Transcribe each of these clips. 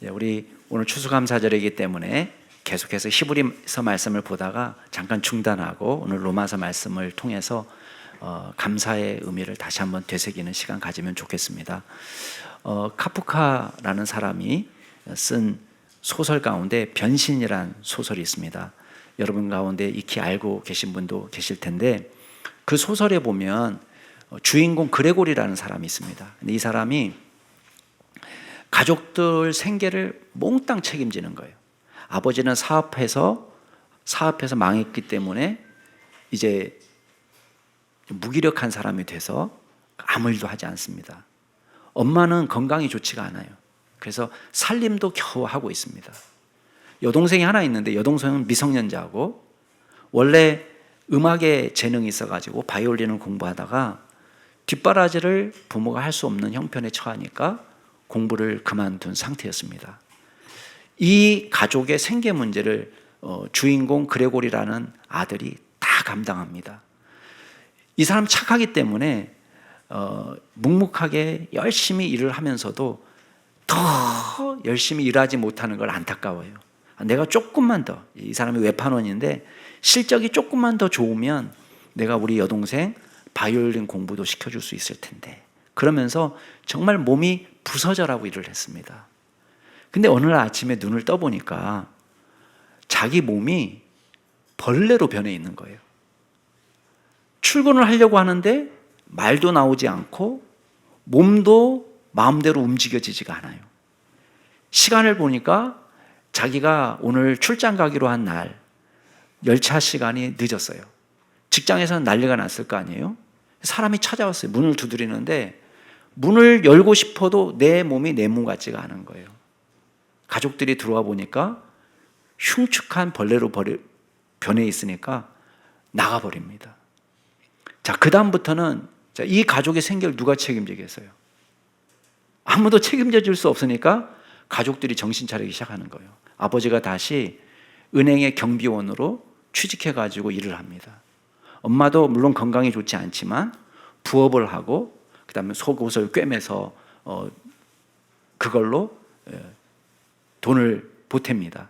우리 오늘 추수감사절이기 때문에 계속해서 히브리서 말씀을 보다가 잠깐 중단하고 오늘 로마서 말씀을 통해서 감사의 의미를 다시 한번 되새기는 시간 가지면 좋겠습니다. 카프카라는 사람이 쓴 소설 가운데 변신이란 소설이 있습니다. 여러분 가운데 익히 알고 계신 분도 계실 텐데, 그 소설에 보면 주인공 그레고리라는 사람이 있습니다. 근데 이 사람이 가족들 생계를 몽땅 책임지는 거예요. 아버지는 사업해서 망했기 때문에 이제 무기력한 사람이 돼서 아무 일도 하지 않습니다. 엄마는 건강이 좋지가 않아요. 그래서 살림도 겨우 하고 있습니다. 여동생이 하나 있는데 여동생은 미성년자고 원래 음악에 재능이 있어가지고 바이올린을 공부하다가 뒷바라지를 부모가 할 수 없는 형편에 처하니까 공부를 그만둔 상태였습니다. 이 가족의 생계 문제를 주인공 그레고리라는 아들이 다 감당합니다. 이 사람 착하기 때문에 묵묵하게 열심히 일을 하면서도 더 열심히 일하지 못하는 걸 안타까워요. 내가 조금만 더, 이 사람이 외판원인데 실적이 조금만 더 좋으면 내가 우리 여동생 바이올린 공부도 시켜줄 수 있을 텐데, 그러면서 정말 몸이 부서져라고 일을 했습니다. 근데 어느 날 아침에 눈을 떠보니까 자기 몸이 벌레로 변해 있는 거예요. 출근을 하려고 하는데 말도 나오지 않고 몸도 마음대로 움직여지지가 않아요. 시간을 보니까 자기가 오늘 출장 가기로 한 날 열차 시간이 늦었어요. 직장에서는 난리가 났을 거 아니에요. 사람이 찾아왔어요. 문을 두드리는데 문을 열고 싶어도 내 몸이 내 몸 같지가 않은 거예요. 가족들이 들어와 보니까 흉측한 벌레로 변해 있으니까 나가버립니다. 자, 그 다음부터는 이 가족의 생계를 누가 책임지겠어요? 아무도 책임져 줄 수 없으니까 가족들이 정신 차리기 시작하는 거예요. 아버지가 다시 은행의 경비원으로 취직해가지고 일을 합니다. 엄마도 물론 건강이 좋지 않지만 부업을 하고 그 다음에 속옷을 꿰매서 그걸로 돈을 보탭니다.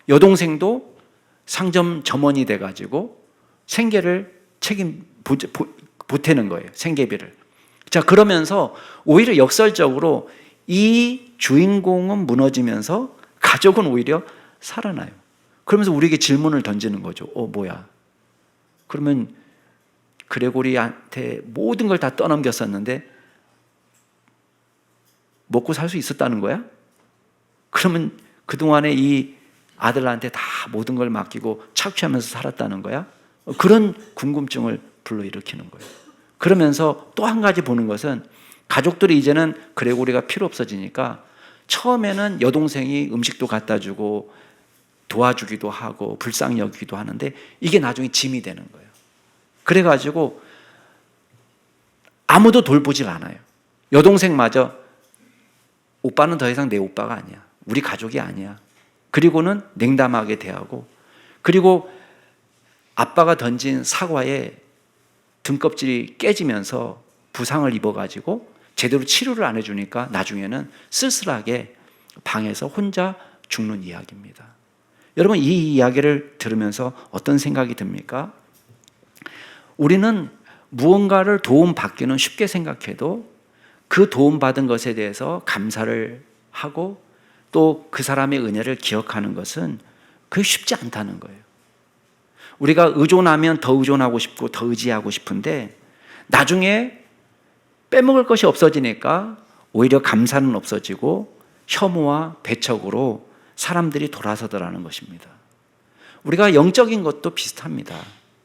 여동생도 상점 점원이 돼가지고 생계를 보태는 거예요. 생계비를. 자, 그러면서 오히려 역설적으로 이 주인공은 무너지면서 가족은 오히려 살아나요. 그러면서 우리에게 질문을 던지는 거죠. 뭐야? 그러면 그레고리한테 모든 걸 다 떠넘겼었는데 먹고 살 수 있었다는 거야? 그러면 그동안에 이 아들한테 다 모든 걸 맡기고 착취하면서 살았다는 거야? 그런 궁금증을 불러일으키는 거예요. 그러면서 또 한 가지 보는 것은 가족들이 이제는 그레고리가 필요 없어지니까 처음에는 여동생이 음식도 갖다 주고 도와주기도 하고 불쌍히 여기기도 하는데 이게 나중에 짐이 되는 거예요. 그래가지고 아무도 돌보질 않아요. 여동생마저 오빠는 더 이상 내 오빠가 아니야. 우리 가족이 아니야. 그리고는 냉담하게 대하고, 그리고 아빠가 던진 사과에 등껍질이 깨지면서 부상을 입어가지고 제대로 치료를 안 해주니까 나중에는 쓸쓸하게 방에서 혼자 죽는 이야기입니다. 여러분, 이 이야기를 들으면서 어떤 생각이 듭니까? 우리는 무언가를 도움받기는 쉽게 생각해도 그 도움받은 것에 대해서 감사를 하고 또 그 사람의 은혜를 기억하는 것은 그게 쉽지 않다는 거예요. 우리가 의존하면 더 의존하고 싶고 더 의지하고 싶은데 나중에 빼먹을 것이 없어지니까 오히려 감사는 없어지고 혐오와 배척으로 사람들이 돌아서더라는 것입니다. 우리가 영적인 것도 비슷합니다.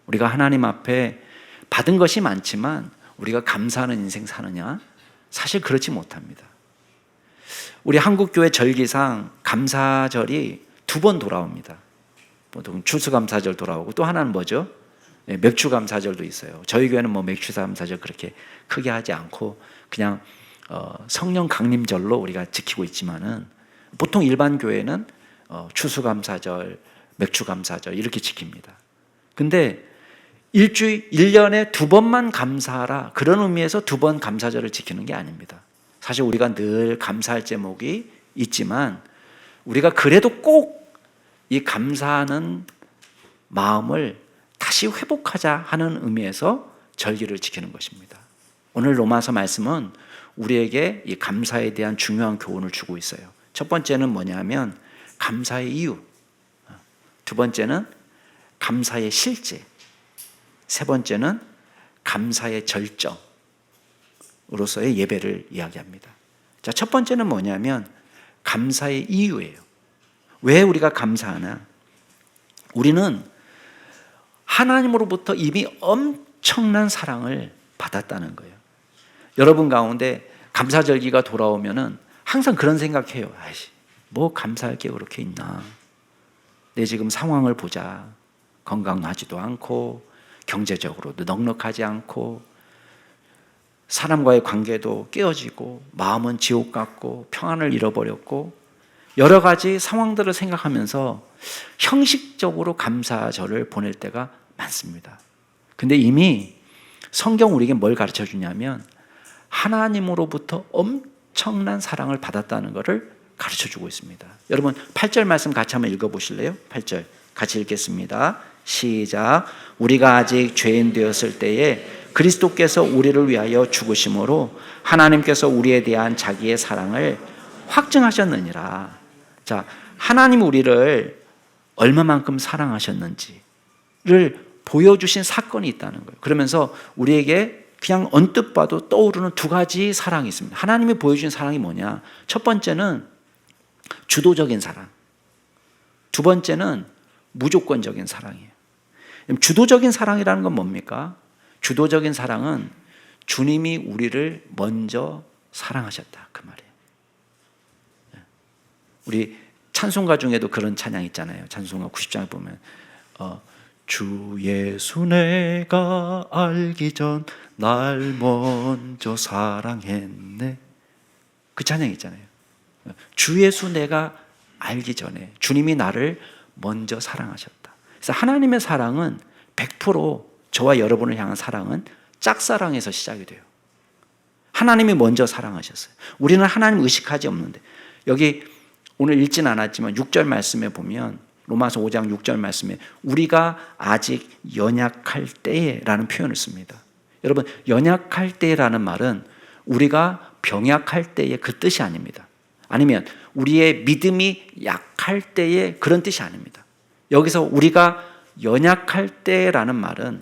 우리가 하나님 앞에 받은 것이 많지만 우리가 감사하는 인생 사느냐? 사실 그렇지 못합니다. 우리 한국교회 절기상 감사절이 2번 돌아옵니다. 보통 추수감사절 돌아오고 또 하나는 뭐죠? 맥주감사절도 있어요. 저희 교회는 맥주감사절 그렇게 크게 하지 않고 그냥 성령 강림절로 우리가 지키고 있지만은 보통 일반 교회는 추수감사절, 맥주감사절 이렇게 지킵니다. 근데 1년에 2번만 감사하라, 그런 의미에서 2번 감사절을 지키는 게 아닙니다. 사실 우리가 늘 감사할 제목이 있지만 우리가 그래도 꼭 이 감사하는 마음을 다시 회복하자 하는 의미에서 절기를 지키는 것입니다. 오늘 로마서 말씀은 우리에게 이 감사에 대한 중요한 교훈을 주고 있어요. 첫 번째는 뭐냐면 감사의 이유, 두 번째는 감사의 실제, 세 번째는 감사의 절정으로서의 예배를 이야기합니다. 자, 첫 번째는 뭐냐면 감사의 이유예요. 왜 우리가 감사하나? 우리는 하나님으로부터 이미 엄청난 사랑을 받았다는 거예요. 여러분 가운데 감사절기가 돌아오면은 항상 그런 생각해요. 아이씨, 뭐 감사할 게 그렇게 있나? 내 지금 상황을 보자. 건강하지도 않고 경제적으로도 넉넉하지 않고 사람과의 관계도 깨어지고 마음은 지옥 같고 평안을 잃어버렸고 여러 가지 상황들을 생각하면서 형식적으로 감사절을 보낼 때가 많습니다. 근데 이미 성경 우리에게 뭘 가르쳐 주냐면 하나님으로부터 엄청난 사랑을 받았다는 것을 가르쳐 주고 있습니다. 여러분 8절 말씀 같이 한번 읽어보실래요? 8절 같이 읽겠습니다. 시작. 우리가 아직 죄인 되었을 때에 그리스도께서 우리를 위하여 죽으심으로 하나님께서 우리에 대한 자기의 사랑을 확증하셨느니라. 자, 하나님 우리를 얼마만큼 사랑하셨는지를 보여주신 사건이 있다는 거예요. 그러면서 우리에게 그냥 언뜻 봐도 떠오르는 두 가지 사랑이 있습니다. 하나님이 보여준 사랑이 뭐냐? 첫 번째는 주도적인 사랑, 두 번째는 무조건적인 사랑이에요. 주도적인 사랑이라는 건 뭡니까? 주도적인 사랑은 주님이 우리를 먼저 사랑하셨다, 그 말이에요. 우리 찬송가 중에도 그런 찬양 있잖아요. 찬송가 90장에 보면 주 예수 내가 알기 전 날 먼저 사랑했네, 그 찬양 있잖아요. 주 예수 내가 알기 전에 주님이 나를 먼저 사랑하셨다. 그래서 하나님의 사랑은 100% 저와 여러분을 향한 사랑은 짝사랑에서 시작이 돼요. 하나님이 먼저 사랑하셨어요. 우리는 하나님 의식하지 없는데, 여기 오늘 읽진 않았지만 6절 말씀에 보면, 로마서 5장 6절 말씀에 우리가 아직 연약할 때에 라는 표현을 씁니다. 여러분, 연약할 때라는 말은 우리가 병약할 때의 그 뜻이 아닙니다. 아니면 우리의 믿음이 약할 때의 그런 뜻이 아닙니다. 여기서 우리가 연약할 때라는 말은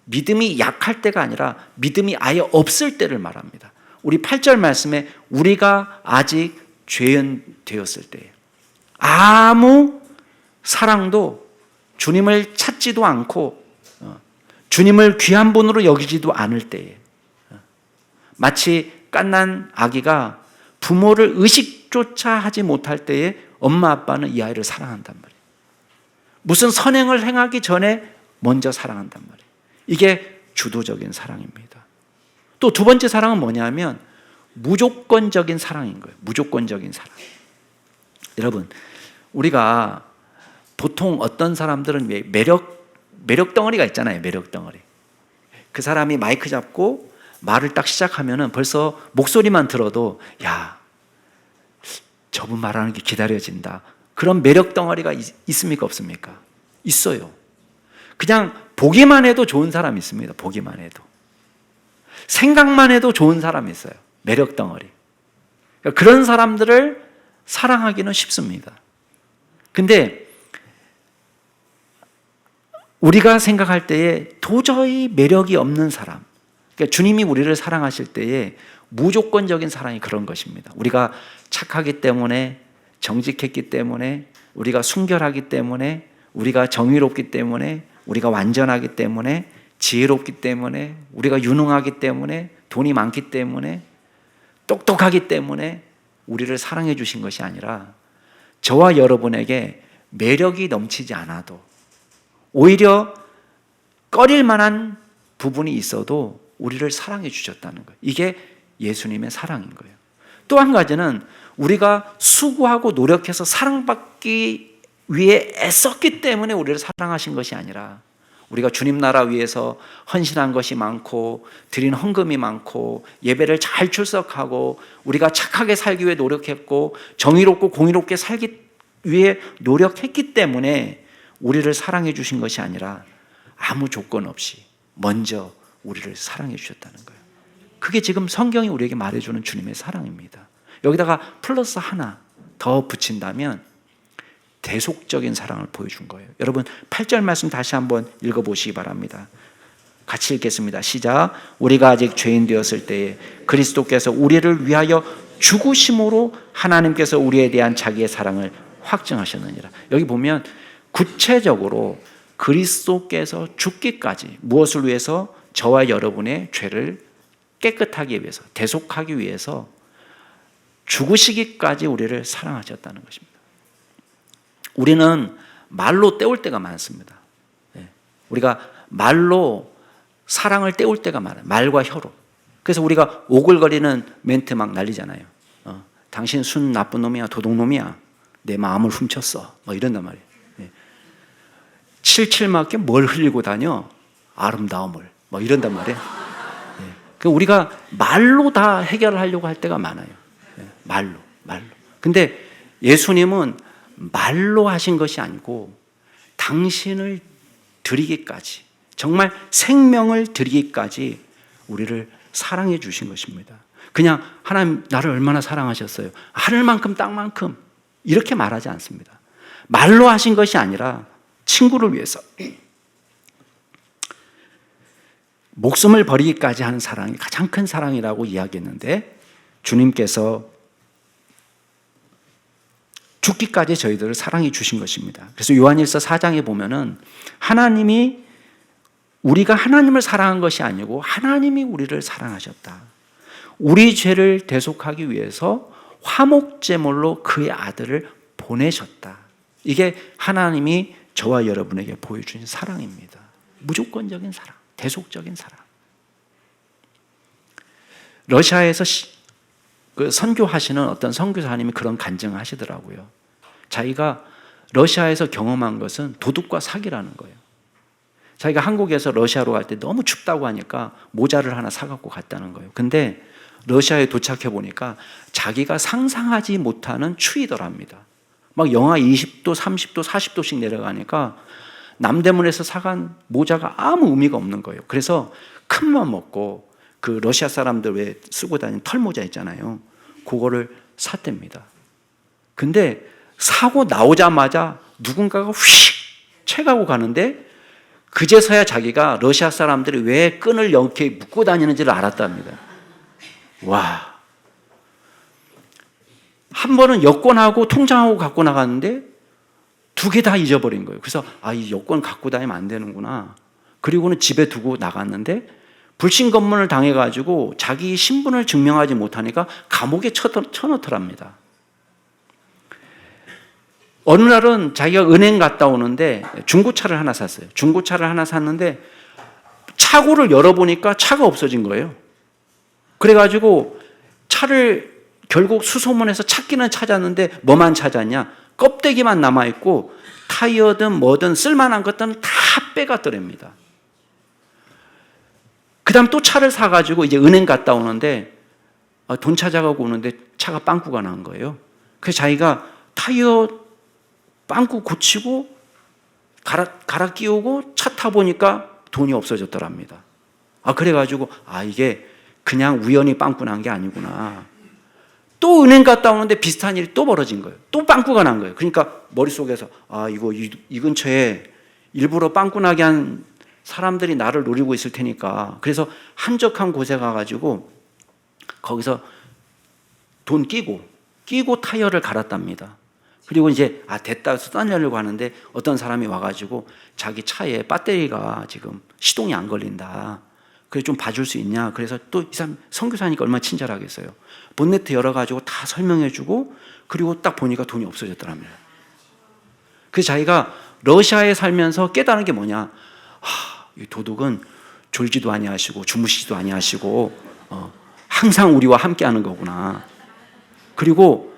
믿음이 약할 때가 아니라 믿음이 아예 없을 때를 말합니다. 우리 8절 말씀에 우리가 아직 죄인 되었을 때에, 아무 사랑도 주님을 찾지도 않고 주님을 귀한 분으로 여기지도 않을 때에, 마치 갓난 아기가 부모를 의식조차 하지 못할 때에 엄마 아빠는 이 아이를 사랑한단 말이에요. 무슨 선행을 행하기 전에 먼저 사랑한단 말이에요. 이게 주도적인 사랑입니다. 또 두 번째 사랑은 뭐냐면 무조건적인 사랑인 거예요. 무조건적인 사랑. 여러분, 우리가 보통 어떤 사람들은 매력 덩어리가 있잖아요. 매력 덩어리. 그 사람이 마이크 잡고 말을 딱 시작하면은 벌써 목소리만 들어도 야, 저분 말하는 게 기다려진다. 그런 매력 덩어리가 있습니까? 없습니까? 있어요. 그냥 보기만 해도 좋은 사람이 있습니다. 보기만 해도. 생각만 해도 좋은 사람이 있어요. 매력 덩어리. 그런 사람들을 사랑하기는 쉽습니다. 근데 우리가 생각할 때에 도저히 매력이 없는 사람, 그러니까 주님이 우리를 사랑하실 때에 무조건적인 사랑이 그런 것입니다. 우리가 착하기 때문에, 정직했기 때문에, 우리가 순결하기 때문에, 우리가 정의롭기 때문에, 우리가 완전하기 때문에, 지혜롭기 때문에, 우리가 유능하기 때문에, 돈이 많기 때문에, 똑똑하기 때문에 우리를 사랑해 주신 것이 아니라 저와 여러분에게 매력이 넘치지 않아도, 오히려 꺼릴 만한 부분이 있어도 우리를 사랑해 주셨다는 거예요. 이게 예수님의 사랑인 거예요. 또 한 가지는 우리가 수고하고 노력해서 사랑받기 위해 애썼기 때문에 우리를 사랑하신 것이 아니라, 우리가 주님 나라 위해서 헌신한 것이 많고 드린 헌금이 많고 예배를 잘 출석하고 우리가 착하게 살기 위해 노력했고 정의롭고 공의롭게 살기 위해 노력했기 때문에 우리를 사랑해 주신 것이 아니라 아무 조건 없이 먼저 우리를 사랑해 주셨다는 거예요. 그게 지금 성경이 우리에게 말해주는 주님의 사랑입니다. 여기다가 플러스 하나 더 붙인다면 대속적인 사랑을 보여준 거예요. 여러분 8절 말씀 다시 한번 읽어보시기 바랍니다. 같이 읽겠습니다. 시작. 우리가 아직 죄인 되었을 때에 그리스도께서 우리를 위하여 죽으심으로 하나님께서 우리에 대한 자기의 사랑을 확증하셨느니라. 여기 보면 구체적으로 그리스도께서 죽기까지 무엇을 위해서? 저와 여러분의 죄를 깨끗하기 위해서, 대속하기 위해서 죽으시기까지 우리를 사랑하셨다는 것입니다. 우리는 말로 때울 때가 많습니다. 우리가 말로 사랑을 때울 때가 많아요. 말과 혀로. 그래서 우리가 오글거리는 멘트 막 날리잖아요. 당신 순 나쁜 놈이야, 도둑놈이야, 내 마음을 훔쳤어, 뭐 이런단 말이에요. 칠칠맞게 뭘 흘리고 다녀? 아름다움을, 뭐 이런단 말이에요. 우리가 말로 다 해결하려고 할 때가 많아요. 말로. 근데 예수님은 말로 하신 것이 아니고 당신을 드리기까지, 정말 생명을 드리기까지 우리를 사랑해 주신 것입니다. 그냥 하나님 나를 얼마나 사랑하셨어요, 하늘만큼 땅만큼, 이렇게 말하지 않습니다. 말로 하신 것이 아니라 친구를 위해서 목숨을 버리기까지 하는 사랑이 가장 큰 사랑이라고 이야기했는데, 주님께서 죽기까지 저희들을 사랑해 주신 것입니다. 그래서 요한일서 4장에 보면은 하나님이, 우리가 하나님을 사랑한 것이 아니고 하나님이 우리를 사랑하셨다. 우리 죄를 대속하기 위해서 화목제물로 그의 아들을 보내셨다. 이게 하나님이 저와 여러분에게 보여주신 사랑입니다. 무조건적인 사랑, 대속적인 사랑. 러시아에서 선교하시는 어떤 선교사님이 그런 간증을 하시더라고요. 자기가 러시아에서 경험한 것은 도둑과 사기라는 거예요. 자기가 한국에서 러시아로 갈 때 너무 춥다고 하니까 모자를 하나 사갖고 갔다는 거예요. 근데 러시아에 도착해 보니까 자기가 상상하지 못하는 추위더랍니다. 막 영하 20도, 30도, 40도씩 내려가니까 남대문에서 사간 모자가 아무 의미가 없는 거예요. 그래서 큰맘 먹고 그 러시아 사람들 왜 쓰고 다니는 털모자 있잖아요. 그거를 샀답니다. 근데 사고 나오자마자 누군가가 휙 채가고 가는데 그제서야 자기가 러시아 사람들이 왜 끈을 이렇게 묶고 다니는지를 알았답니다. 와. 한 번은 여권하고 통장하고 갖고 나갔는데 두 개 다 잊어버린 거예요. 그래서 이 여권 갖고 다니면 안 되는구나. 그리고는 집에 두고 나갔는데 불신검문을 당해가지고 자기 신분을 증명하지 못하니까 감옥에 쳐넣더랍니다. 어느 날은 자기가 은행 갔다 오는데 중고차를 하나 샀어요. 중고차를 하나 샀는데 차고를 열어보니까 차가 없어진 거예요. 그래가지고 차를 결국 수소문해서 찾기는 찾았는데 뭐만 찾았냐? 껍데기만 남아있고 타이어든 뭐든 쓸만한 것들은 다 빼갔더랍니다. 그 다음 또 차를 사가지고 이제 은행 갔다 오는데 돈 찾아가고 오는데 차가 빵꾸가 난 거예요. 그래서 자기가 타이어 빵꾸 고치고 갈아 끼우고 차 타보니까 돈이 없어졌더랍니다. 그래가지고 이게 그냥 우연히 빵꾸 난 게 아니구나. 또 은행 갔다 오는데 비슷한 일이 또 벌어진 거예요. 또 빵꾸가 난 거예요. 그러니까 머릿속에서 이 근처에 일부러 빵꾸 나게 한 사람들이 나를 노리고 있을 테니까, 그래서 한적한 곳에 가가지고 거기서 돈 끼고 타이어를 갈았답니다. 그리고 이제 됐다 해서 떠나려고 하는데 어떤 사람이 와가지고 자기 차에 배터리가 지금 시동이 안 걸린다. 그래 좀 봐줄 수 있냐. 그래서 또 이 사람 선교사니까 얼마나 친절하겠어요. 본네트 열어가지고 다 설명해주고, 그리고 딱 보니까 돈이 없어졌더랍니다. 그래서 자기가 러시아에 살면서 깨달은 게 뭐냐. 이 도둑은 졸지도 아니하시고 주무시지도 아니하시고 항상 우리와 함께하는 거구나. 그리고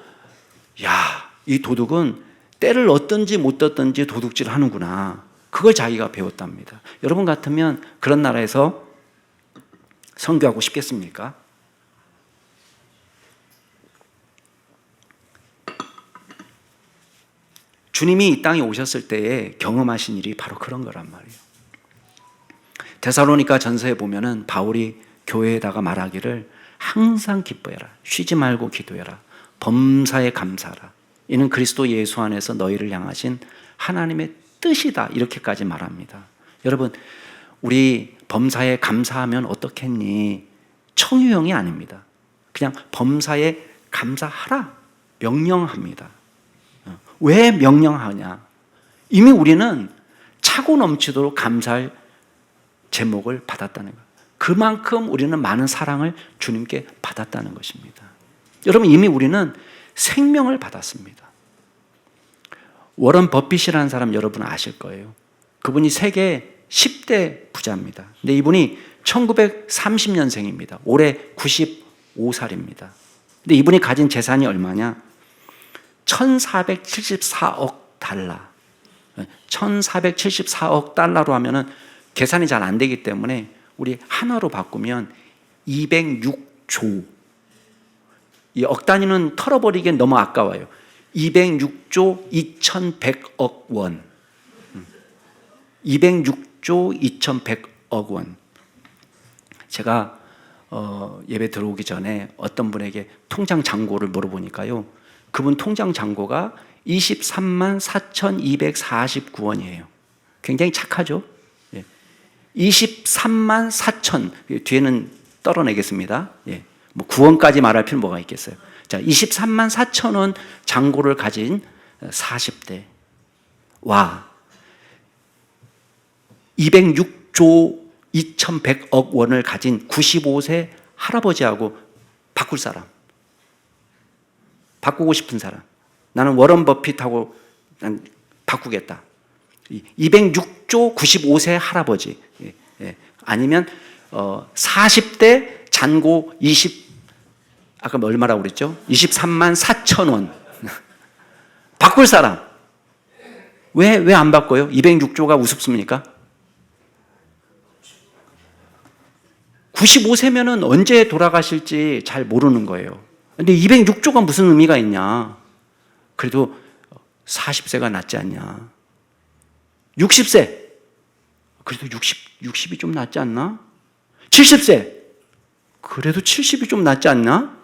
이 도둑은 때를 얻든지 못 얻든지 도둑질을 하는구나. 그걸 자기가 배웠답니다. 여러분 같으면 그런 나라에서 선교하고 싶겠습니까? 주님이 이 땅에 오셨을 때에 경험하신 일이 바로 그런 거란 말이에요. 데살로니가 전서에 보면은 바울이 교회에다가 말하기를 항상 기뻐해라. 쉬지 말고 기도해라. 범사에 감사하라. 이는 그리스도 예수 안에서 너희를 향하신 하나님의 뜻이다. 이렇게까지 말합니다. 여러분, 우리 범사에 감사하면 어떻겠니? 청유형이 아닙니다. 그냥 범사에 감사하라. 명령합니다. 왜 명령하냐? 이미 우리는 차고 넘치도록 감사할 제목을 받았다는 거예요. 그만큼 우리는 많은 사랑을 주님께 받았다는 것입니다. 여러분, 이미 우리는 생명을 받았습니다. 워런 버핏이라는 사람 여러분 아실 거예요. 그분이 세계 10대 부자입니다. 근데 이분이 1930년생입니다. 올해 95살입니다. 근데 이분이 가진 재산이 얼마냐? 1474억 달러. 1474억 달러로 하면은 계산이 잘 안 되기 때문에 우리 하나로 바꾸면 206조. 이 억 단위는 털어버리기엔 너무 아까워요. 206조 2100억 원. 206조 2100억 원. 제가 예배 들어오기 전에 어떤 분에게 통장 잔고를 물어보니까요. 그분 통장 잔고가 23만 4,249원이에요. 굉장히 착하죠? 23만 4천, 뒤에는 떨어내겠습니다. 뭐 9원까지 말할 필요는 뭐가 있겠어요. 자, 23만 4천 원 잔고를 가진 40대. 와, 206조 2100억 원을 가진 95세 할아버지하고 바꿀 사람. 바꾸고 싶은 사람. 나는 워런 버핏하고 난 바꾸겠다. 206조 95세 할아버지. 아니면 40대 잔고 아까 얼마라고 그랬죠? 23만 4천 원. 바꿀 사람. 왜 안 바꿔요? 206조가 우습습니까? 95세면은 언제 돌아가실지 잘 모르는 거예요. 근데 206조가 무슨 의미가 있냐? 그래도 40세가 낫지 않냐? 60세. 그래도 60이 좀 낫지 않나? 70세. 그래도 70이 좀 낫지 않나?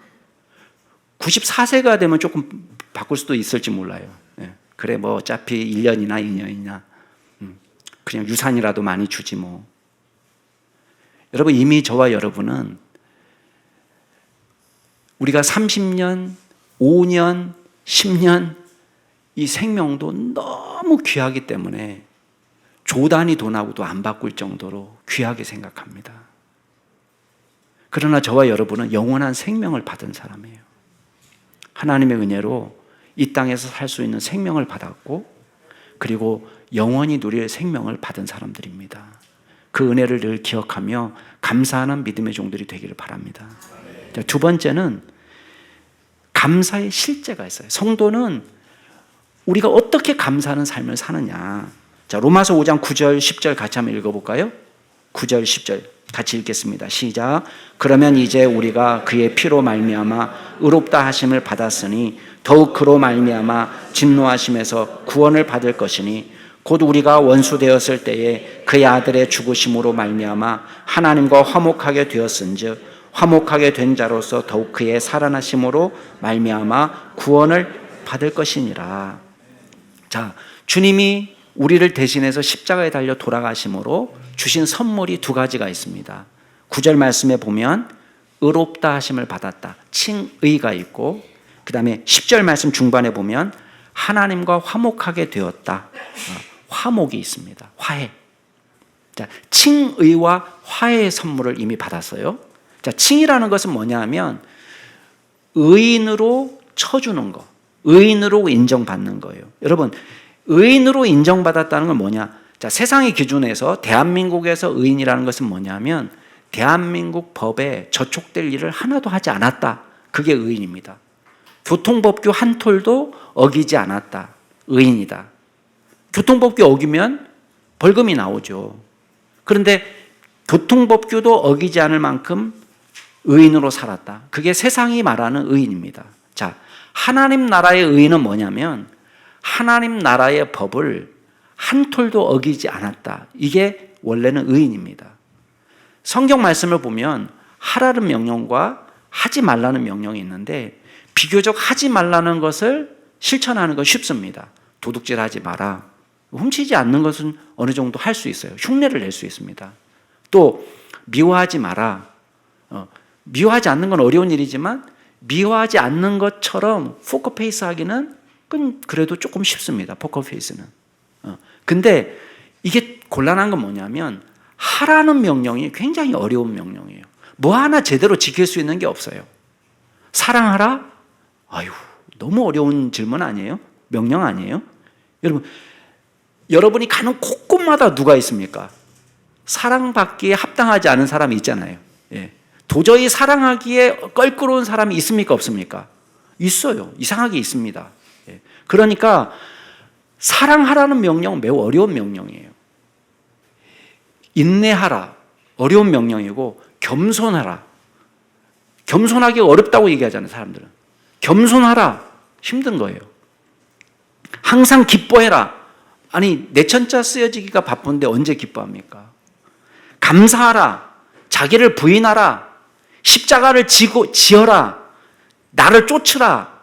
94세가 되면 조금 바꿀 수도 있을지 몰라요. 그래, 뭐 어차피 1년이나 2년이나 그냥 유산이라도 많이 주지 뭐. 여러분, 이미 저와 여러분은 우리가 30년, 5년, 10년 이 생명도 너무 귀하기 때문에 조 단위 돈하고도 안 바꿀 정도로 귀하게 생각합니다. 그러나 저와 여러분은 영원한 생명을 받은 사람이에요. 하나님의 은혜로 이 땅에서 살 수 있는 생명을 받았고, 그리고 영원히 누릴 생명을 받은 사람들입니다. 그 은혜를 늘 기억하며 감사하는 믿음의 종들이 되기를 바랍니다. 두 번째는 감사의 실제가 있어요. 성도는 우리가 어떻게 감사하는 삶을 사느냐. 자, 로마서 5장 9절 10절 같이 한번 읽어볼까요? 9절 10절 같이 읽겠습니다. 시작. 그러면 이제 우리가 그의 피로 말미암아 의롭다 하심을 받았으니 더욱 그로 말미암아 진노하심에서 구원을 받을 것이니 곧 우리가 원수 되었을 때에 그의 아들의 죽으심으로 말미암아 하나님과 화목하게 되었은즉 화목하게 된 자로서 더욱 그의 살아나심으로 말미암아 구원을 받을 것이니라. 자, 주님이 우리를 대신해서 십자가에 달려 돌아가심으로 주신 선물이 두 가지가 있습니다. 9절 말씀에 보면 의롭다 하심을 받았다. 칭의가 있고, 그 다음에 10절 말씀 중반에 보면 하나님과 화목하게 되었다. 화목이 있습니다. 화해. 자, 칭의와 화해의 선물을 이미 받았어요. 자, 칭이라는 것은 뭐냐 하면 의인으로 쳐주는 거, 의인으로 인정받는 거예요. 여러분, 의인으로 인정받았다는 건 뭐냐? 자, 세상의 기준에서 대한민국에서 의인이라는 것은 뭐냐면 대한민국 법에 저촉될 일을 하나도 하지 않았다. 그게 의인입니다. 교통법규 한 톨도 어기지 않았다. 의인이다. 교통법규 어기면 벌금이 나오죠. 그런데 교통법규도 어기지 않을 만큼 의인으로 살았다. 그게 세상이 말하는 의인입니다. 자, 하나님 나라의 의인은 뭐냐면 하나님 나라의 법을 한 톨도 어기지 않았다. 이게 원래는 의인입니다. 성경 말씀을 보면 하라는 명령과 하지 말라는 명령이 있는데 비교적 하지 말라는 것을 실천하는 건 쉽습니다. 도둑질하지 마라. 훔치지 않는 것은 어느 정도 할 수 있어요. 흉내를 낼 수 있습니다. 또 미워하지 마라. 미워하지 않는 건 어려운 일이지만 미워하지 않는 것처럼 포커페이스 하기는 그래도 조금 쉽습니다. 포커페이스는. 근데 이게 곤란한 건 뭐냐면 하라는 명령이 굉장히 어려운 명령이에요. 뭐 하나 제대로 지킬 수 있는 게 없어요. 사랑하라? 아유, 너무 어려운 질문 아니에요? 명령 아니에요? 여러분이 가는 곳곳마다 누가 있습니까? 사랑받기에 합당하지 않은 사람이 있잖아요. 예. 도저히 사랑하기에 껄끄러운 사람이 있습니까? 없습니까? 있어요. 이상하게 있습니다. 예. 그러니까 사랑하라는 명령은 매우 어려운 명령이에요. 인내하라. 어려운 명령이고 겸손하라. 겸손하기가 어렵다고 얘기하잖아요. 사람들은. 겸손하라. 힘든 거예요. 항상 기뻐해라. 아니 내천자 쓰여지기가 바쁜데 언제 기뻐합니까? 감사하라. 자기를 부인하라. 십자가를 지어라. 나를 쫓으라.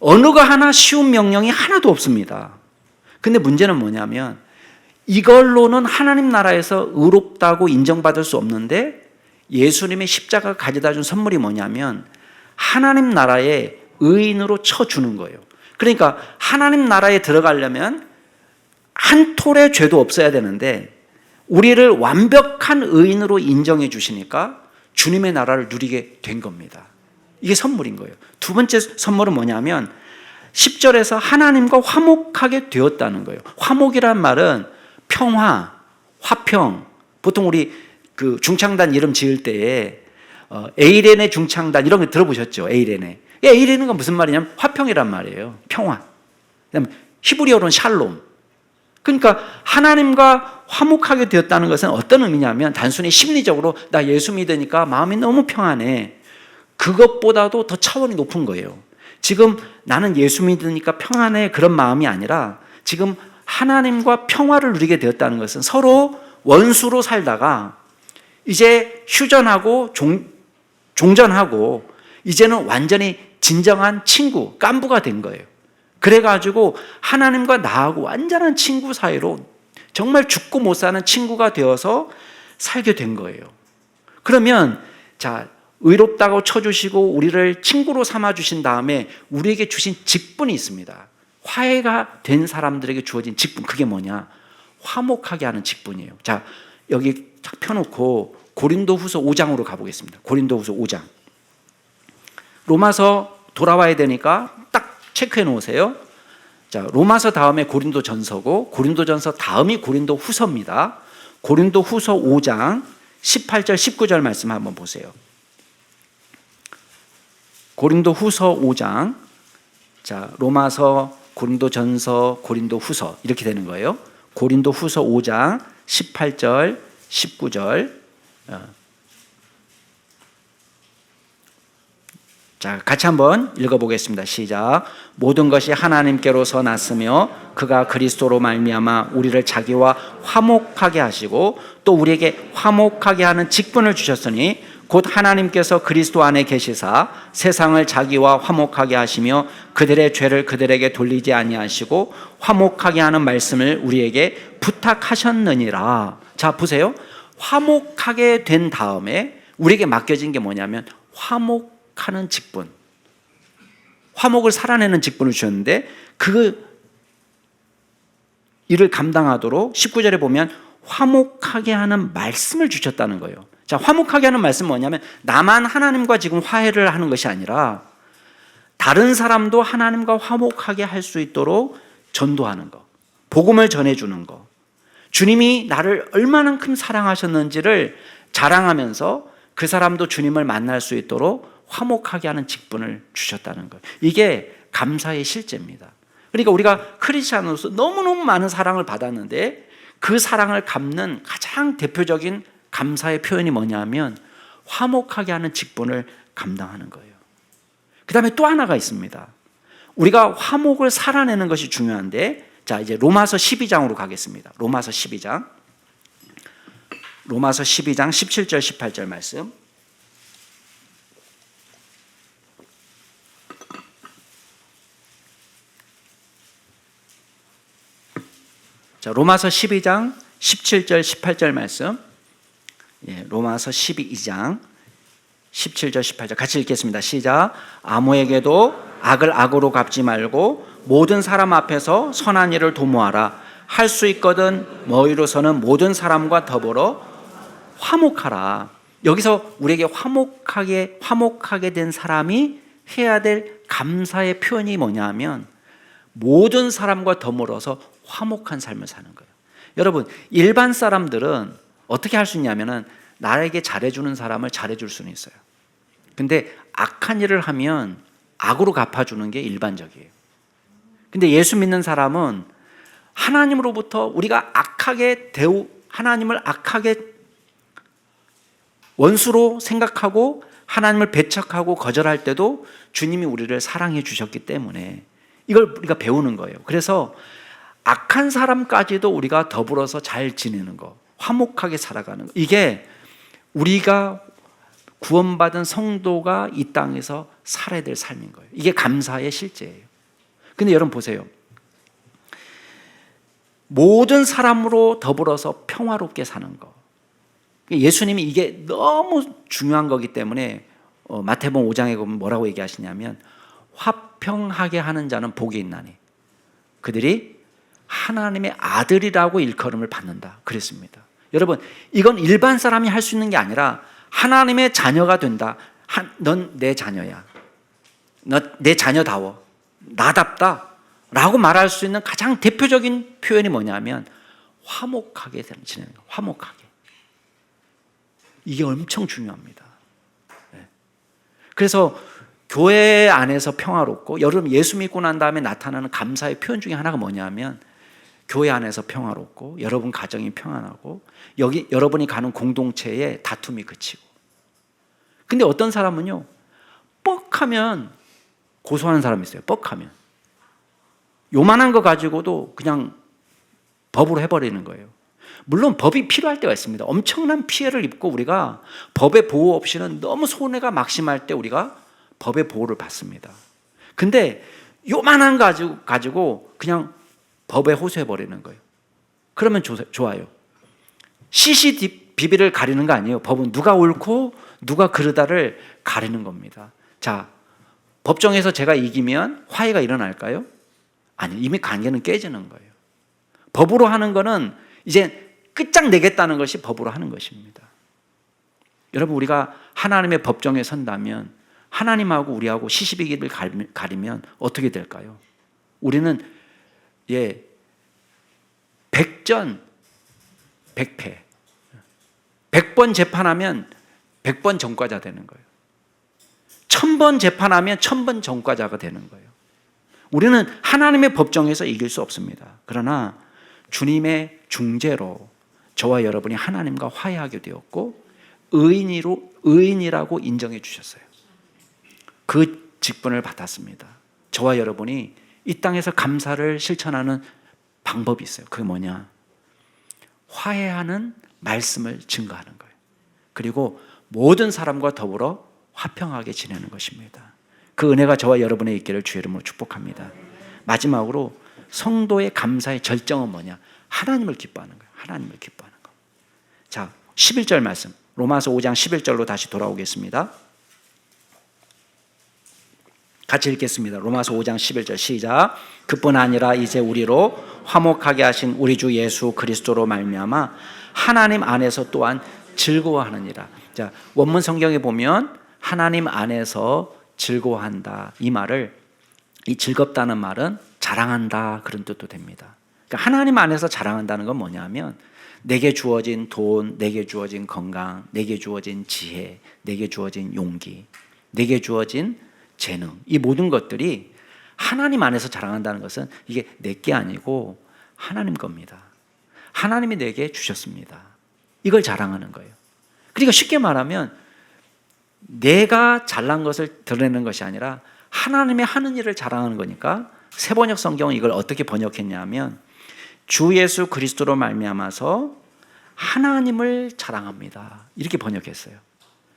어느 거 하나 쉬운 명령이 하나도 없습니다. 근데 문제는 뭐냐면 이걸로는 하나님 나라에서 의롭다고 인정받을 수 없는데 예수님의 십자가가 가져다 준 선물이 뭐냐면 하나님 나라의 의인으로 쳐주는 거예요. 그러니까 하나님 나라에 들어가려면 한 톨의 죄도 없어야 되는데 우리를 완벽한 의인으로 인정해 주시니까 주님의 나라를 누리게 된 겁니다. 이게 선물인 거예요. 두 번째 선물은 뭐냐면 10절에서 하나님과 화목하게 되었다는 거예요. 화목이란 말은 평화, 화평. 보통 우리 그 중창단 이름 지을 때에 에이렌의 중창단 이런 거 들어보셨죠? 에이렌의. 에이렌은 무슨 말이냐면 화평이란 말이에요. 평화. 그다음에 히브리어로는 샬롬. 그러니까 하나님과 화목하게 되었다는 것은 어떤 의미냐면 단순히 심리적으로 나 예수 믿으니까 마음이 너무 평안해. 그것보다도 더 차원이 높은 거예요. 지금 나는 예수 믿으니까 평안해 그런 마음이 아니라 지금 하나님과 평화를 누리게 되었다는 것은 서로 원수로 살다가 이제 휴전하고 종전하고 이제는 완전히 진정한 친구, 깐부가 된 거예요. 그래가지고 하나님과 나하고 완전한 친구 사이로 정말 죽고 못 사는 친구가 되어서 살게 된 거예요. 그러면 자 의롭다고 쳐주시고 우리를 친구로 삼아주신 다음에 우리에게 주신 직분이 있습니다. 화해가 된 사람들에게 주어진 직분, 그게 뭐냐? 화목하게 하는 직분이에요. 자, 여기 딱 펴놓고 고린도후서 5장으로 가보겠습니다. 고린도후서 5장. 로마서 돌아와야 되니까 딱 체크해 놓으세요. 자, 로마서 다음에 고린도전서고 고린도전서 다음이 고린도후서입니다. 고린도후서 5장 18절 19절 말씀 한번 보세요. 고린도후서 5장. 자, 로마서, 고린도전서, 고린도후서 이렇게 되는 거예요. 고린도후서 5장 18절 19절. 자, 같이 한번 읽어보겠습니다. 시작. 모든 것이 하나님께로서 났으며 그가 그리스도로 말미암아 우리를 자기와 화목하게 하시고 또 우리에게 화목하게 하는 직분을 주셨으니 곧 하나님께서 그리스도 안에 계시사 세상을 자기와 화목하게 하시며 그들의 죄를 그들에게 돌리지 아니하시고 화목하게 하는 말씀을 우리에게 부탁하셨느니라. 자, 보세요. 화목하게 된 다음에 우리에게 맡겨진 게 뭐냐면 화목하는 직분, 화목을 살아내는 직분을 주셨는데 그 일을 감당하도록 19절에 보면 화목하게 하는 말씀을 주셨다는 거예요. 자, 화목하게 하는 말씀은 뭐냐면 나만 하나님과 지금 화해를 하는 것이 아니라 다른 사람도 하나님과 화목하게 할 수 있도록 전도하는 거, 복음을 전해주는 거, 주님이 나를 얼마만큼 사랑하셨는지를 자랑하면서 그 사람도 주님을 만날 수 있도록 화목하게 하는 직분을 주셨다는 거예요. 이게 감사의 실제입니다. 그러니까 우리가 크리스찬으로서 너무너무 많은 사랑을 받았는데 그 사랑을 갚는 가장 대표적인 감사의 표현이 뭐냐면 화목하게 하는 직분을 감당하는 거예요. 그 다음에 또 하나가 있습니다. 우리가 화목을 살아내는 것이 중요한데, 자, 이제 로마서 12장으로 가겠습니다. 로마서 12장 17절 18절 말씀. 자, 로마서 12장 17절 18절 말씀. 예, 로마서 12장 17절 18절 같이 읽겠습니다. 시작. 아무에게도 악을 악으로 갚지 말고 모든 사람 앞에서 선한 일을 도모하라. 할 수 있거든 너희로서는 모든 사람과 더불어 화목하라. 여기서 우리에게 화목하게 된 사람이 해야 될 감사의 표현이 뭐냐 하면 모든 사람과 더불어서 화목한 삶을 사는 거예요. 여러분, 일반 사람들은 어떻게 할 수 있냐면은 나에게 잘해주는 사람을 잘해줄 수는 있어요. 근데 악한 일을 하면 악으로 갚아주는 게 일반적이에요. 근데 예수 믿는 사람은 하나님으로부터 우리가 하나님을 악하게 원수로 생각하고 하나님을 배척하고 거절할 때도 주님이 우리를 사랑해 주셨기 때문에 이걸 우리가 배우는 거예요. 그래서 악한 사람까지도 우리가 더불어서 잘 지내는 거, 화목하게 살아가는 거, 이게 우리가 구원받은 성도가 이 땅에서 살아야 될 삶인 거예요. 이게 감사의 실제예요. 근데 여러분 보세요. 모든 사람으로 더불어서 평화롭게 사는 거. 예수님이 이게 너무 중요한 거기 때문에 마태복음 5장에 보면 뭐라고 얘기하시냐면 화평하게 하는 자는 복이 있나니 그들이 하나님의 아들이라고 일컬음을 받는다 그랬습니다. 여러분, 이건 일반 사람이 할 수 있는 게 아니라 하나님의 자녀가 된다. 넌 내 자녀야. 너 내 자녀다워. 나답다 라고 말할 수 있는 가장 대표적인 표현이 뭐냐면 화목하게 지내는 거. 화목하게. 이게 엄청 중요합니다. 그래서 교회 안에서 평화롭고, 여러분 예수 믿고 난 다음에 나타나는 감사의 표현 중에 하나가 뭐냐면 교회 안에서 평화롭고, 여러분 가정이 평안하고, 여기 여러분이 가는 공동체에 다툼이 그치고. 근데 어떤 사람은요, 뻑하면 고소하는 사람이 있어요. 뻑하면 요만한 거 가지고도 그냥 법으로 해버리는 거예요. 물론 법이 필요할 때가 있습니다. 엄청난 피해를 입고 우리가 법의 보호 없이는 너무 손해가 막심할 때 우리가 법의 보호를 받습니다. 근데 요만한 거 가지고 그냥 법에 호소해버리는 거예요. 그러면 좋아요. CCTV를 가리는 거 아니에요. 법은 누가 옳고 누가 그르다를 가리는 겁니다. 자, 법정에서 제가 이기면 화해가 일어날까요? 아니, 이미 관계는 깨지는 거예요. 법으로 하는 거는 이제 끝장내겠다는 것이 법으로 하는 것입니다. 여러분, 우리가 하나님의 법정에 선다면 하나님하고 우리하고 시시비기를 가리면 어떻게 될까요? 우리는 100전 100패, 100번 재판하면 100번 전과자 되는 거예요. 1000번 재판하면 1000번 전과자가 되는 거예요. 우리는 하나님의 법정에서 이길 수 없습니다. 그러나 주님의 중재로 저와 여러분이 하나님과 화해하게 되었고 의인이라고 인정해 주셨어요. 그 직분을 받았습니다. 저와 여러분이 이 땅에서 감사를 실천하는 방법이 있어요. 그게 뭐냐? 화해하는 말씀을 증거하는 거예요. 그리고 모든 사람과 더불어 화평하게 지내는 것입니다. 그 은혜가 저와 여러분의 있기를 주의 이름으로 축복합니다. 마지막으로 성도의 감사의 절정은 뭐냐? 하나님을 기뻐하는 거예요. 하나님을 기뻐하는 거. 자, 11절 말씀. 로마서 5장 11절로 다시 돌아오겠습니다. 같이 읽겠습니다. 로마서 5장 11절 시작. 그뿐 아니라 이제 우리로 화목하게 하신 우리 주 예수 그리스도로 말미암아 하나님 안에서 또한 즐거워하느니라. 자, 원문 성경에 보면 하나님 안에서 즐거워한다. 이 즐겁다는 말은 자랑한다 그런 뜻도 됩니다. 그러니까 하나님 안에서 자랑한다는 건 뭐냐면 내게 주어진 돈, 내게 주어진 건강, 내게 주어진 지혜, 내게 주어진 용기, 내게 주어진 재능, 이 모든 것들이 하나님 안에서 자랑한다는 것은 이게 내게 아니고 하나님 겁니다. 하나님이 내게 주셨습니다. 이걸 자랑하는 거예요. 그러니까 쉽게 말하면 내가 잘난 것을 드러내는 것이 아니라 하나님의 하는 일을 자랑하는 거니까 새번역 성경은 이걸 어떻게 번역했냐면 주 예수 그리스도로 말미암아서 하나님을 자랑합니다. 이렇게 번역했어요.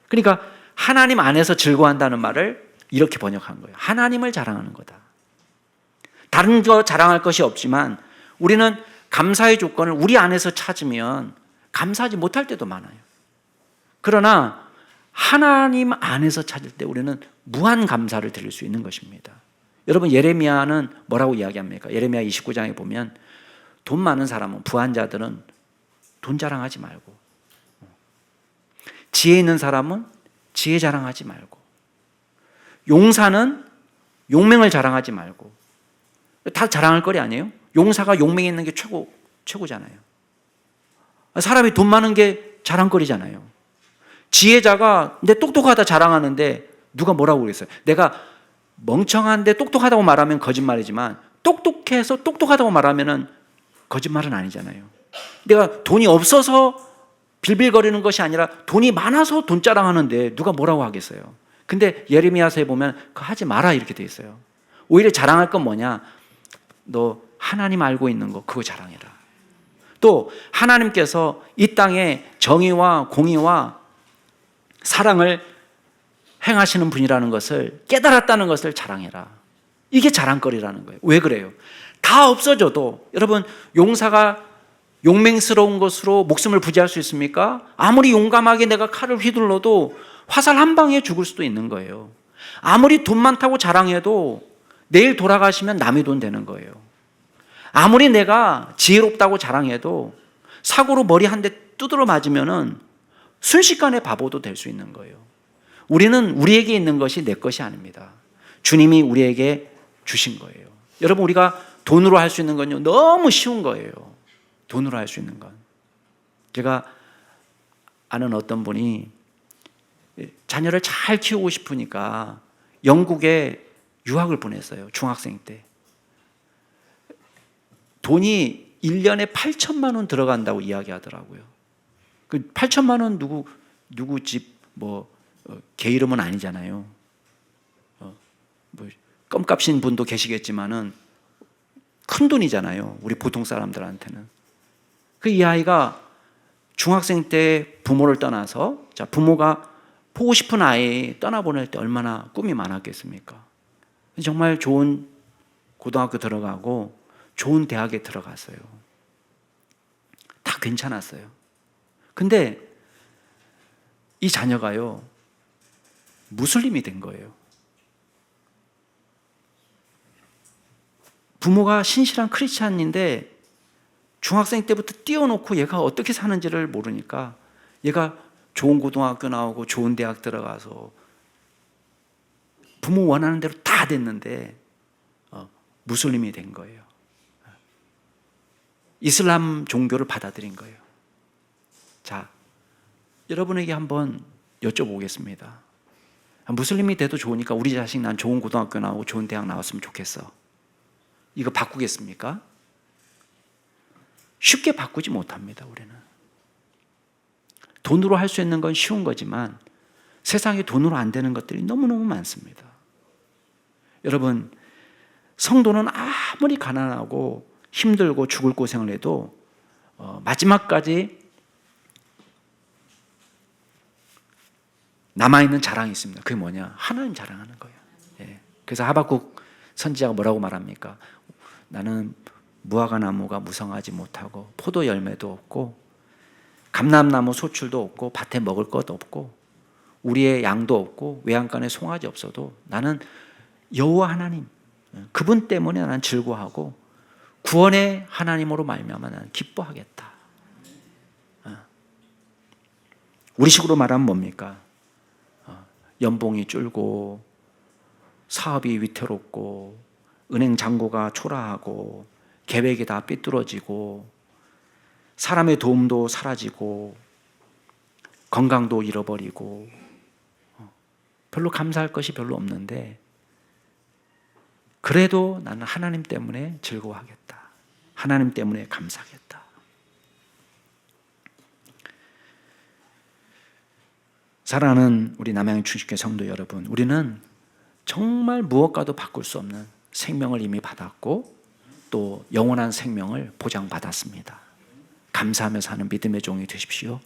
그러니까 하나님 안에서 즐거워한다는 말을 이렇게 번역한 거예요. 하나님을 자랑하는 거다. 다른 거 자랑할 것이 없지만 우리는 감사의 조건을 우리 안에서 찾으면 감사하지 못할 때도 많아요. 그러나 하나님 안에서 찾을 때 우리는 무한 감사를 드릴 수 있는 것입니다. 여러분, 예레미야는 뭐라고 이야기합니까? 예레미야 29장에 보면 돈 많은 사람은, 부한자들은 돈 자랑하지 말고, 지혜 있는 사람은 지혜 자랑하지 말고, 용사는 용맹을 자랑하지 말고. 다 자랑할 거리 아니에요? 용사가 용맹 있는 게 최고잖아요. 사람이 돈 많은 게 자랑거리잖아요. 지혜자가 내 똑똑하다 자랑하는데 누가 뭐라고 그러겠어요? 내가 멍청한데 똑똑하다고 말하면 거짓말이지만 똑똑해서 똑똑하다고 말하면 거짓말은 아니잖아요. 내가 돈이 없어서 빌빌거리는 것이 아니라 돈이 많아서 돈 자랑하는데 누가 뭐라고 하겠어요? 근데 예레미야서에 보면 그거 하지 마라 이렇게 돼 있어요. 오히려 자랑할 건 뭐냐? 너 하나님 알고 있는 거 그거 자랑해라. 또 하나님께서 이 땅에 정의와 공의와 사랑을 행하시는 분이라는 것을 깨달았다는 것을 자랑해라. 이게 자랑거리라는 거예요. 왜 그래요? 다 없어져도 여러분, 용사가 용맹스러운 것으로 목숨을 부지할 수 있습니까? 아무리 용감하게 내가 칼을 휘둘러도 화살 한 방에 죽을 수도 있는 거예요. 아무리 돈 많다고 자랑해도 내일 돌아가시면 남의 돈 되는 거예요. 아무리 내가 지혜롭다고 자랑해도 사고로 머리 한 대 두드러 맞으면은 순식간에 바보도 될 수 있는 거예요. 우리는 우리에게 있는 것이 내 것이 아닙니다. 주님이 우리에게 주신 거예요. 여러분, 우리가 돈으로 할 수 있는 건요, 너무 쉬운 거예요. 돈으로 할 수 있는 건. 제가 아는 어떤 분이 자녀를 잘 키우고 싶으니까 영국에 유학을 보냈어요. 중학생 때. 돈이 1년에 8천만 원 들어간다고 이야기하더라고요. 그 8천만 원 누구 집 개 이름은 아니잖아요. 껌값인 분도 계시겠지만은 큰 돈이잖아요. 우리 보통 사람들한테는. 그 이 아이가 중학생 때 부모를 떠나서, 자, 부모가 보고 싶은 아이 떠나보낼 때 얼마나 꿈이 많았겠습니까? 정말 좋은 고등학교 들어가고 좋은 대학에 들어갔어요. 다 괜찮았어요. 근데 이 자녀가요, 무슬림이 된 거예요. 부모가 신실한 크리스찬인데 중학생 때부터 띄워놓고 얘가 어떻게 사는지를 모르니까 얘가 좋은 고등학교 나오고 좋은 대학 들어가서 부모 원하는 대로 다 됐는데 무슬림이 된 거예요. 이슬람 종교를 받아들인 거예요. 자, 여러분에게 한번 여쭤보겠습니다. 무슬림이 돼도 좋으니까 우리 자식 난 좋은 고등학교 나오고 좋은 대학 나왔으면 좋겠어. 이거 바꾸겠습니까? 쉽게 바꾸지 못합니다, 우리는. 돈으로 할 수 있는 건 쉬운 거지만 세상에 돈으로 안 되는 것들이 너무너무 많습니다. 여러분, 성도는 아무리 가난하고 힘들고 죽을 고생을 해도 마지막까지 남아있는 자랑이 있습니다. 그게 뭐냐? 하나님 자랑하는 거예요. 예. 그래서 하박국 선지자가 뭐라고 말합니까? 나는 무화과나무가 무성하지 못하고 포도 열매도 없고 감람나무 소출도 없고 밭에 먹을 것 없고 우리의 양도 없고 외양간에 송아지 없어도 나는 여호와 하나님, 그분 때문에 나는 즐거워하고 구원의 하나님으로 말미암아 나는 기뻐하겠다. 우리식으로 말하면 뭡니까? 연봉이 줄고 사업이 위태롭고 은행 잔고가 초라하고 계획이 다 삐뚤어지고 사람의 도움도 사라지고 건강도 잃어버리고 별로 감사할 것이 별로 없는데 그래도 나는 하나님 때문에 즐거워하겠다. 하나님 때문에 감사하겠다. 사랑하는 우리 남양주 주식회 성도 여러분, 우리는 정말 무엇과도 바꿀 수 없는 생명을 이미 받았고 또 영원한 생명을 보장받았습니다. 감사하며 사는 믿음의 종이 되십시오.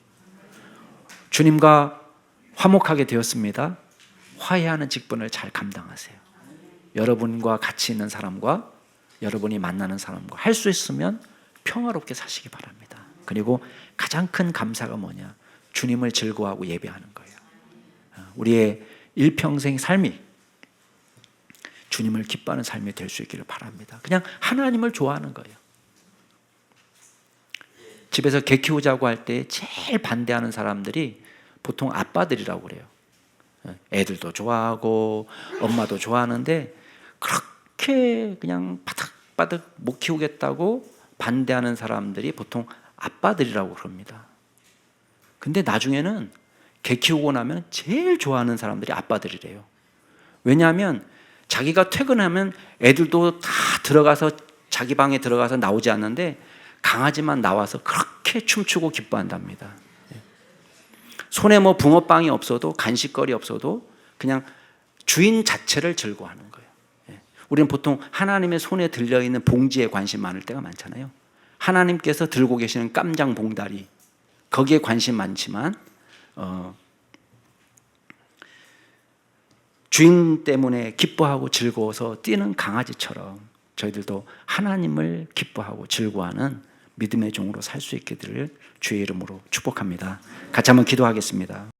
주님과 화목하게 되었습니다. 화해하는 직분을 잘 감당하세요. 여러분과 같이 있는 사람과 여러분이 만나는 사람과 할 수 있으면 평화롭게 사시기 바랍니다. 그리고 가장 큰 감사가 뭐냐? 주님을 즐거워하고 예배하는 거예요. 우리의 일평생 삶이 주님을 기뻐하는 삶이 될 수 있기를 바랍니다. 그냥 하나님을 좋아하는 거예요. 집에서 개 키우자고 할 때 제일 반대하는 사람들이 보통 아빠들이라고 그래요. 애들도 좋아하고 엄마도 좋아하는데 그렇게 그냥 바득바득 못 키우겠다고 반대하는 사람들이 보통 아빠들이라고 그럽니다. 근데 나중에는 개 키우고 나면 제일 좋아하는 사람들이 아빠들이래요. 왜냐하면 자기가 퇴근하면 애들도 다 들어가서 자기 방에 들어가서 나오지 않는데 강아지만 나와서 그렇게 춤추고 기뻐한답니다. 손에 뭐 붕어빵이 없어도 간식거리 없어도 그냥 주인 자체를 즐거워하는 거예요. 우리는 보통 하나님의 손에 들려있는 봉지에 관심 많을 때가 많잖아요. 하나님께서 들고 계시는 깜장 봉다리 거기에 관심 많지만 주인 때문에 기뻐하고 즐거워서 뛰는 강아지처럼 저희들도 하나님을 기뻐하고 즐거워하는 믿음의 종으로 살 수 있게 될 주의 이름으로 축복합니다. 같이 한번 기도하겠습니다.